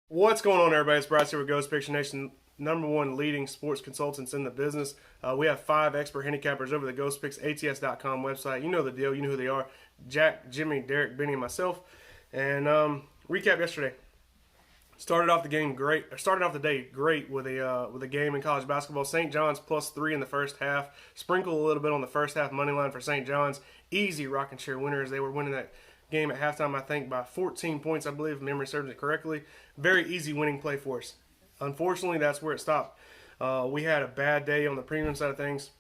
What's going on, everybody? It's Bryce here with Ghost Picture Nation, #1 leading sports consultants in the business. We have 5 expert handicappers over the GhostPicksATS.com website. You know the deal. You know who they are. Jack, Jimmy, Derek, Benny, and myself. And recap yesterday. Started off the game great. Or started off the day great with a game in college basketball. St. John's +3 in the first half. Sprinkle a little bit on the first half money line for St. John's. Easy rocking chair winners. They were winning that game at halftime, I think, by 14 points, I believe, if memory serves me correctly. Very easy winning play for us. Unfortunately, that's where it stopped. We had a bad day on the premium side of things.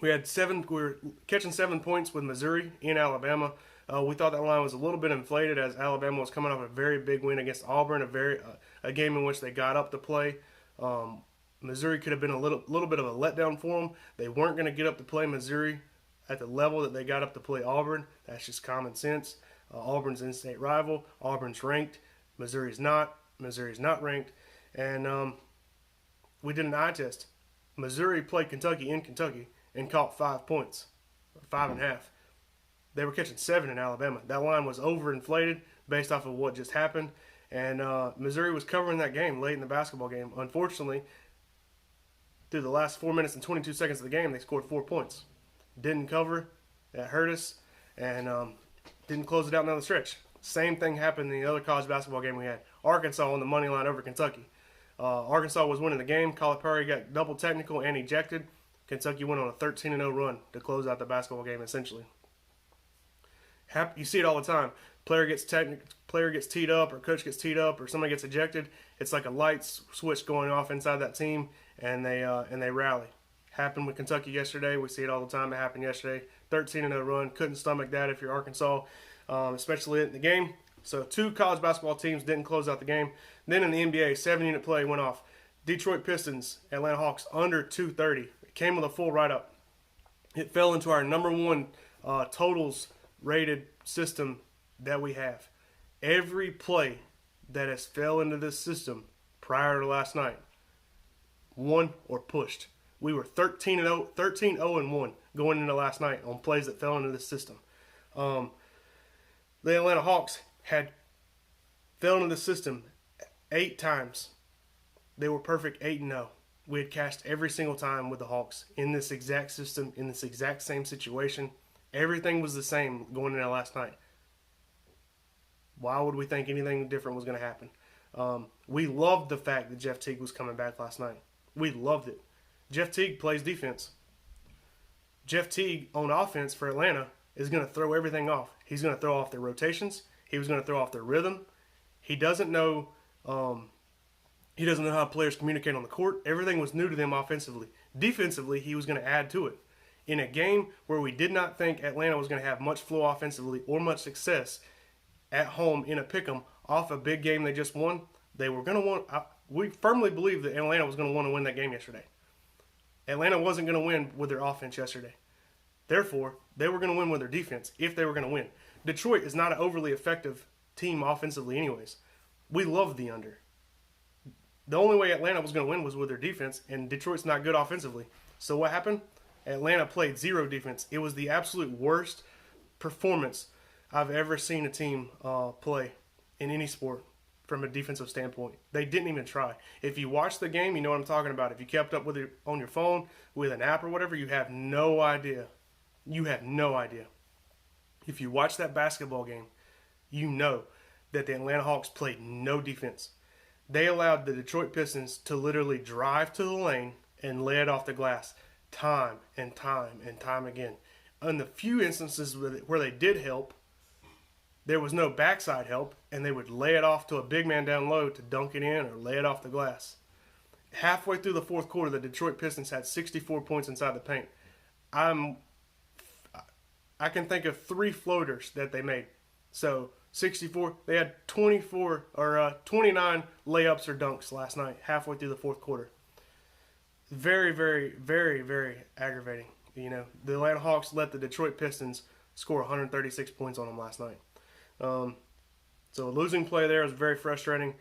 We were catching 7 points with Missouri in Alabama. We thought that line was a little bit inflated as Alabama was coming off a very big win against Auburn, a game in which they got up to play. Missouri could have been a little bit of a letdown for them. They weren't going to get up to play Missouri at the level that they got up to play Auburn. That's just common sense. Auburn's in-state rival. Auburn's ranked. Missouri's not. Missouri's not ranked. And we did an eye test. Missouri played Kentucky in Kentucky and caught 5 points, 5.5. They were catching 7 in Alabama. That line was overinflated based off of what just happened. And Missouri was covering that game late in the basketball game. Unfortunately, through the last 4 minutes and 22 seconds of the game, they scored 4 points. Didn't cover. That hurt us. And didn't close it out down the stretch. Same thing happened in the other college basketball game we had. Arkansas on the money line over Kentucky. Arkansas was winning the game. Calipari got double technical and ejected. Kentucky went on a 13-0 run to close out the basketball game, essentially. You see it all the time. Player gets teed up, or coach gets teed up, or somebody gets ejected. It's like a light switch going off inside that team, and they rally. Happened with Kentucky yesterday. We see it all the time. It happened yesterday. 13-0 run. Couldn't stomach that if you're Arkansas, especially in the game. So 2 college basketball teams didn't close out the game. Then in the NBA, 7-unit play went off. Detroit Pistons, Atlanta Hawks under 230. It came with a full write-up. It fell into our #1 totals rated system that we have. Every play that has fell into this system prior to last night won or pushed. We were 13-0-1 going into last night on plays that fell into this system. The Atlanta Hawks had fell into the system 8 times. They were perfect 8-0. We had cashed every single time with the Hawks in this exact system, in this exact same situation. Everything was the same going into last night. Why would we think anything different was going to happen? We loved the fact that Jeff Teague was coming back last night. We loved it. Jeff Teague plays defense. Jeff Teague on offense for Atlanta is going to throw everything off. He's going to throw off their rotations. He was going to throw off their rhythm. He doesn't know. He doesn't know how players communicate on the court. Everything was new to them offensively. Defensively, he was going to add to it. In a game where we did not think Atlanta was going to have much flow offensively or much success at home in a pick'em off a big game they just won, they were going to want. We firmly believe that Atlanta was going to want to win that game yesterday. Atlanta wasn't going to win with their offense yesterday. Therefore, they were going to win with their defense if they were going to win. Detroit is not an overly effective team offensively anyways. We love the under. The only way Atlanta was going to win was with their defense, and Detroit's not good offensively. So what happened? Atlanta played 0 defense. It was the absolute worst performance I've ever seen a team play in any sport from a defensive standpoint. They didn't even try. If you watch the game, you know what I'm talking about. If you kept up with it on your phone, with an app or whatever, you have no idea. You have no idea. If you watch that basketball game, you know that the Atlanta Hawks played no defense. They allowed the Detroit Pistons to literally drive to the lane and lay it off the glass time and time and time again. In the few instances where they did help, there was no backside help, and they would lay it off to a big man down low to dunk it in or lay it off the glass. Halfway through the fourth quarter, the Detroit Pistons had 64 points inside the paint. I can think of 3 floaters that they made. So 64, they had 29 layups or dunks last night, halfway through the fourth quarter. Very, very, very, very aggravating. You know, the Atlanta Hawks let the Detroit Pistons score 136 points on them last night. So a losing play there was very frustrating.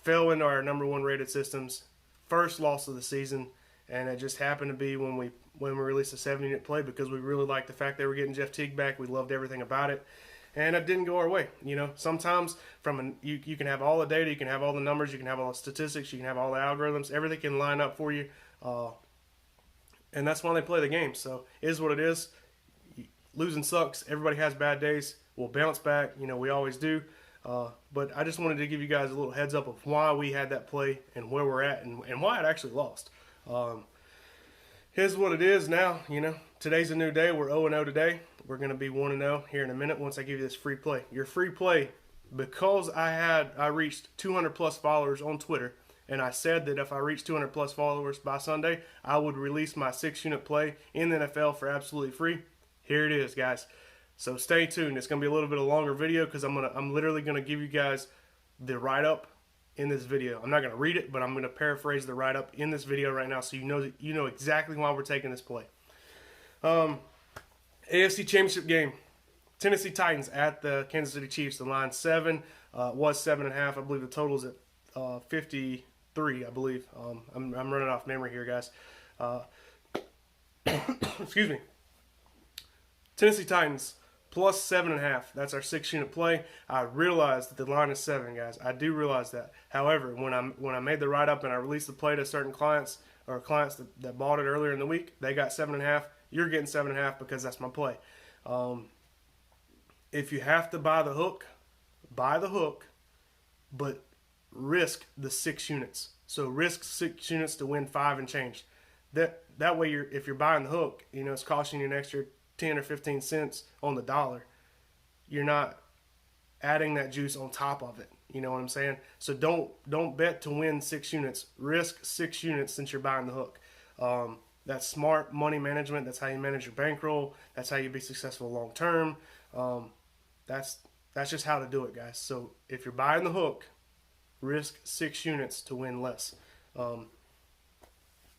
Fell into our #1 rated systems. First loss of the season, and it just happened to be when we released a 7-unit play because we really liked the fact they were getting Jeff Teague back. We loved everything about it. and it didn't go our way. Sometimes you can have all the data, you can have all the numbers, you can have all the statistics, you can have all the algorithms, everything can line up for you, and that's why they play the game. So it is what it is. Losing sucks. Everybody has bad days. We'll bounce back. We always do. But I just wanted to give you guys a little heads up of why we had that play and where we're at and why it actually lost. Here's what it is now. Today's a new day. We're 0-0 today. We're going to be 1-0 here in a minute once I give you this free play. Your free play, because I reached 200 plus followers on Twitter, and I said that if I reached 200 plus followers by Sunday, I would release my 6-unit play in the NFL for absolutely free. Here it is, guys. So stay tuned. It's going to be a little bit of a longer video because I'm literally going to give you guys the write-up in this video. I'm not going to read it, but I'm going to paraphrase the write-up in this video right now so you know exactly why we're taking this play. AFC Championship game. Tennessee Titans at the Kansas City Chiefs. The line 7 was 7.5. I believe the total is at 53, I believe. I'm running off memory here, guys. Excuse me. Tennessee Titans plus 7.5. That's our 6-unit play. I realize that the line is 7, guys. I do realize that. However, when I made the write-up and I released the play to certain clients or clients that bought it earlier in the week, they got 7.5. You're getting 7.5 because that's my play. If you have to buy the hook, but risk the 6 units. So risk 6 units to win 5 and change. That way, if you're buying the hook, it's costing you an extra 10 or 15 cents on the dollar. You're not adding that juice on top of it. You know what I'm saying? So don't bet to win 6 units. Risk 6 units since you're buying the hook. That's smart money management. That's how you manage your bankroll. That's how you be successful long term. That's just how to do it, guys. So if you're buying the hook, risk 6 units to win less.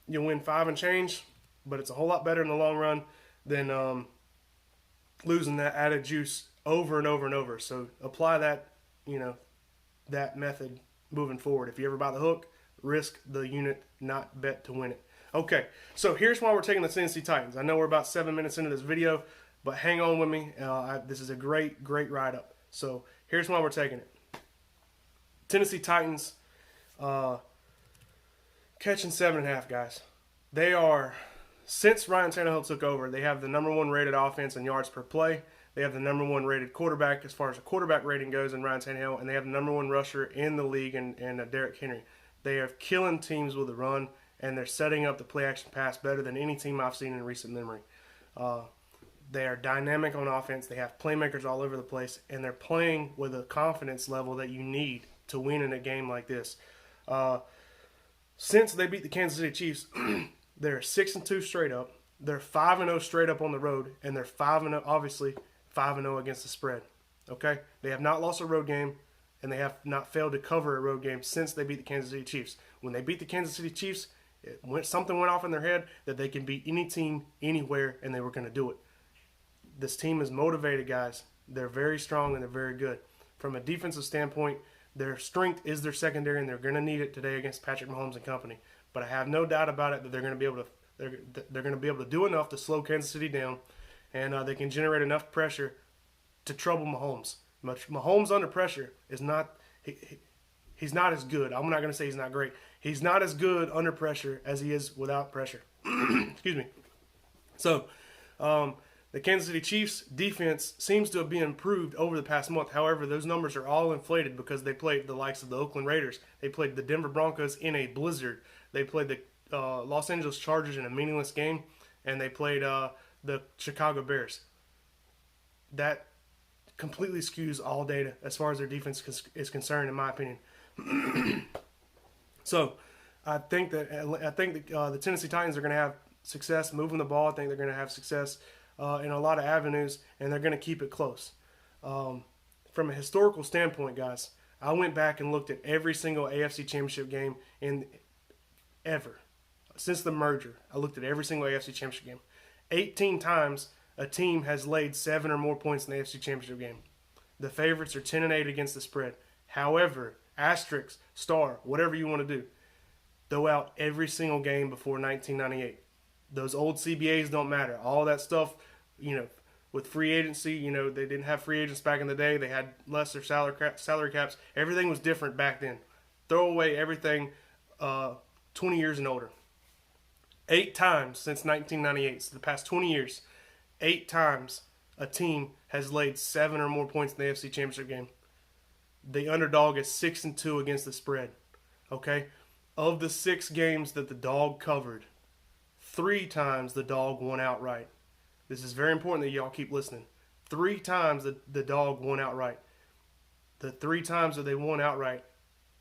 You'll win 5 and change, but it's a whole lot better in the long run than losing that added juice over and over and over. So apply that, that method moving forward. If you ever buy the hook, risk the unit, not bet to win it. Okay, so here's why we're taking the Tennessee Titans. I know we're about 7 minutes into this video, but hang on with me. This is a great write-up. So here's why we're taking it. Tennessee Titans catching 7.5, guys. They are... Since Ryan Tannehill took over, they have the #1 rated offense in yards per play. They have the #1 rated quarterback as far as the quarterback rating goes in Ryan Tannehill, and they have the #1 rusher in the league in Derrick Henry. They are killing teams with a run, and they're setting up the play-action pass better than any team I've seen in recent memory. They are dynamic on offense. They have playmakers all over the place, and they're playing with a confidence level that you need to win in a game like this. Since they beat the Kansas City Chiefs, they're 6-2 straight up. They're 5-0 straight up on the road, and they're 5-0, obviously 5-0 against the spread. Okay, they have not lost a road game, and they have not failed to cover a road game since they beat the Kansas City Chiefs. When they beat the Kansas City Chiefs, something went off in their head that they can beat any team anywhere, and they were going to do it. This team is motivated, guys. They're very strong and they're very good. From a defensive standpoint, their strength is their secondary, and they're going to need it today against Patrick Mahomes and company. But I have no doubt about it that they're going to be able to do enough to slow Kansas City down, and they can generate enough pressure to trouble Mahomes. Mahomes under pressure is not he's not as good. I'm not going to say he's not great. He's not as good under pressure as he is without pressure. Excuse me. So the Kansas City Chiefs defense seems to have been improved over the past month. However, those numbers are all inflated because they played the likes of the Oakland Raiders. They played the Denver Broncos in a blizzard. They played the Los Angeles Chargers in a meaningless game, and they played the Chicago Bears. That completely skews all data as far as their defense is concerned, in my opinion. So I think that the Tennessee Titans are going to have success moving the ball. I think they're going to have success in a lot of avenues, and they're going to keep it close. From a historical standpoint, guys, I went back and looked at every single AFC Championship game ever since the merger. I looked at every single AFC Championship game. 18 times a team has laid 7 or more points in the AFC Championship game. The favorites are 10-8 against the spread. However, asterisk, star, whatever you want to do, throw out every single game before 1998. Those old CBAs don't matter. All that stuff, with free agency. You know, they didn't have free agents back in the day. They had lesser salary caps. Everything was different back then. Throw away everything 20 years and older. 8 times since 1998, so the past 20 years, 8 times a team has laid 7 or more points in the AFC Championship game. The underdog is 6-2 against the spread. Okay? Of the 6 games that the dog covered, 3 times the dog won outright. This is very important that y'all keep listening. 3 times the dog won outright. The 3 times that they won outright,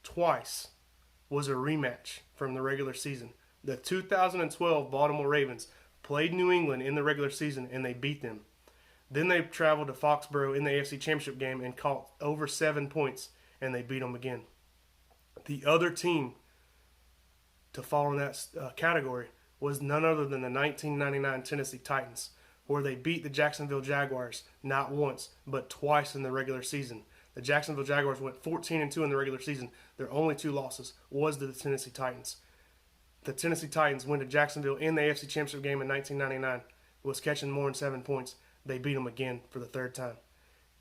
twice was a rematch from the regular season. The 2012 Baltimore Ravens played New England in the regular season and they beat them. Then they traveled to Foxborough in the AFC Championship game and caught over 7 points and they beat them again. The other team to fall in that category was none other than the 1999 Tennessee Titans, where they beat the Jacksonville Jaguars not once but twice in the regular season. The Jacksonville Jaguars went 14-2 in the regular season. Their only 2 losses was to the Tennessee Titans. The Tennessee Titans went to Jacksonville in the AFC Championship game in 1999. Was catching more than 7 points. They beat them again for the 3rd time.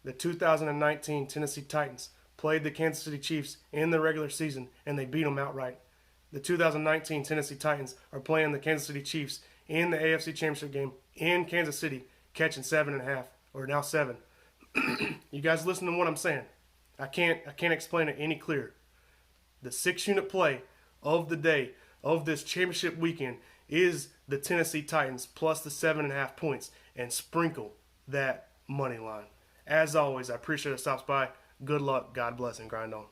The 2019 Tennessee Titans played the Kansas City Chiefs in the regular season, and they beat them outright. The 2019 Tennessee Titans are playing the Kansas City Chiefs in the AFC Championship game in Kansas City, catching 7.5, or now 7. You guys listen to what I'm saying. I can't explain it any clearer. The 6-unit play of the day of this championship weekend is the Tennessee Titans plus the 7.5 points, and sprinkle that money line. As always, I appreciate it stops by. Good luck, God bless, and grind on.